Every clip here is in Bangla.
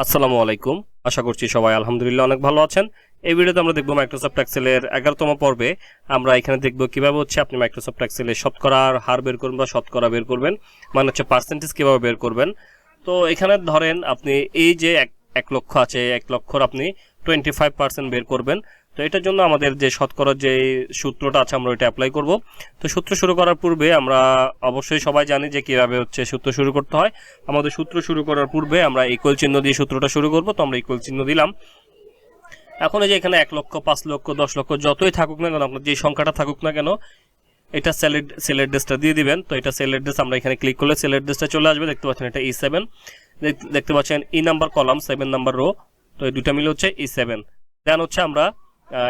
আসসালামু আলাইকুম। আশা করছি সবাই আলহামদুলিল্লাহ অনেক ভালো আছেন। এই ভিডিওতে আমরা দেখব মাইক্রোসফট এক্সেলের 11তম পর্বে। আমরা এখানে দেখব কিভাবে হচ্ছে আপনি মাইক্রোসফট এক্সেলে শতকরার হার বের করবেন বা শতকরা বের করবেন, মানে হচ্ছে পার্সেন্টেজ কিভাবে বের করবেন। তো এখানে ধরেন আপনি এই যে 1 লক্ষ আছে, 1 লক্ষর আপনি 25% বের করবেন। তো এটার জন্য আমাদের যে শতকরার যে সূত্রটা আছে আমরা ওইটা অ্যাপ্লাই করব। তো সূত্র শুরু করার পূর্বে আমরা অবশ্যই সবাই জানি যে কিভাবে হচ্ছে সূত্র শুরু করতে হয়। আমাদের সূত্র শুরু করার পূর্বে আমরা ইকুয়াল চিহ্ন দিয়ে সূত্রটা শুরু করব। তো আমরা ইকুয়াল চিহ্ন দিলাম। এখন এই যে এখানে 1 লক্ষ, 5 লক্ষ, 10 লক্ষ যতই থাকুক না কেন, আপনার যে সংখ্যাটা থাকুক না কেন, এটা সেল অ্যাড্রেসটা দিয়ে দিবেন। তো এটা সেল অ্যাড্রেস আমরা এখানে ক্লিক করলে সেল অ্যাড্রেসটা চলে আসবে। দেখতে পাচ্ছেন এটা E7, দেখতে পাচ্ছেন E number column, 7 number rho. তো এই দুটো মিলে হচ্ছে E7। দেন হচ্ছে আমরা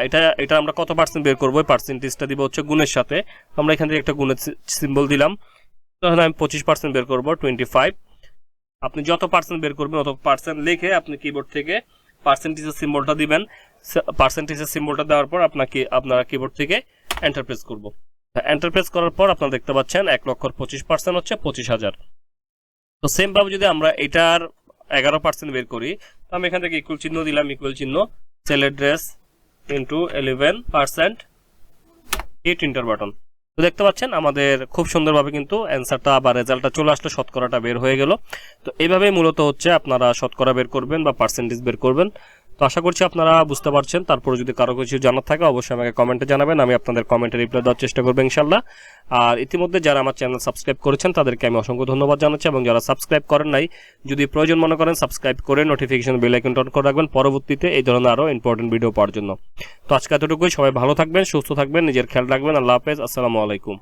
এটা আমরা কত পার্সেন্ট বের করবো, পার্সেন্টেজটা দিব হচ্ছে গুণের সাথে। আমরা এখান থেকে একটা গুণের সিম্বল দিলাম। তখন আমি 25% বের করবো, 25। আপনি যত পার্সেন্ট বের করবেন অত পার্সেন্ট লিখে আপনি কিবোর্ড থেকে পার্সেন্টেজের সিম্বলটা দিবেন। পার্সেন্টেজের সিম্বলটা দেওয়ার পর আপনারা কিবোর্ড থেকে এন্টার প্রেস করবো। এন্টার প্রেস করার পর আপনারা দেখতে পাচ্ছেন 1 লক্ষর 25% হচ্ছে 25,000। তো সেম ভাবে যদি আমরা এটার 11% বের করি, তো আমি এখান থেকে ইকুয়াল চিহ্ন দিলাম, ইকুয়াল চিহ্ন cell address into 11% hit enter button. তো দেখতে পাচ্ছেন আমাদের খুব সুন্দরভাবে কিন্তু অ্যান্সারটা বা রেজাল্টটা চলে আসলো, শতকরাটা বের হয়ে গেল। তো এইভাবেই মূলত হচ্ছে আপনারা শতকরা বের করবেন বা পার্সেন্টেজ বের করবেন। তো আশা করছি আপনারা বুঝতে পারছেন। তারপরে যদি কারো কিছু জানার থাকে অবশ্যই আমাকে কমেন্টে জানাবেন, আমি আপনাদের কমেন্টে রিপ্লাই দেওয়ার চেষ্টা করবো ইনশাল্লাহ। আর ইতিমধ্যে যারা আমার চ্যানেল সাবস্ক্রাইব করেছেন তাদেরকে আমি অসংখ্য ধন্যবাদ জানাচ্ছি, এবং যারা সাবস্ক্রাইব করেন নাই, যদি প্রয়োজন মনে করেন সাবস্ক্রাইব করে নোটিফিকেশন বেল আইকনটা অন করে রাখবেন পরবর্তীতে এই ধরনের আরও ইম্পর্টেন্ট ভিডিও পাওয়ার জন্য। তো আজকে এতটুকুই। সবাই ভালো থাকবেন, সুস্থ থাকবেন, নিজের খেয়াল রাখবেন। আল্লাহ হাফেজ, আসসালামু আলাইকুম।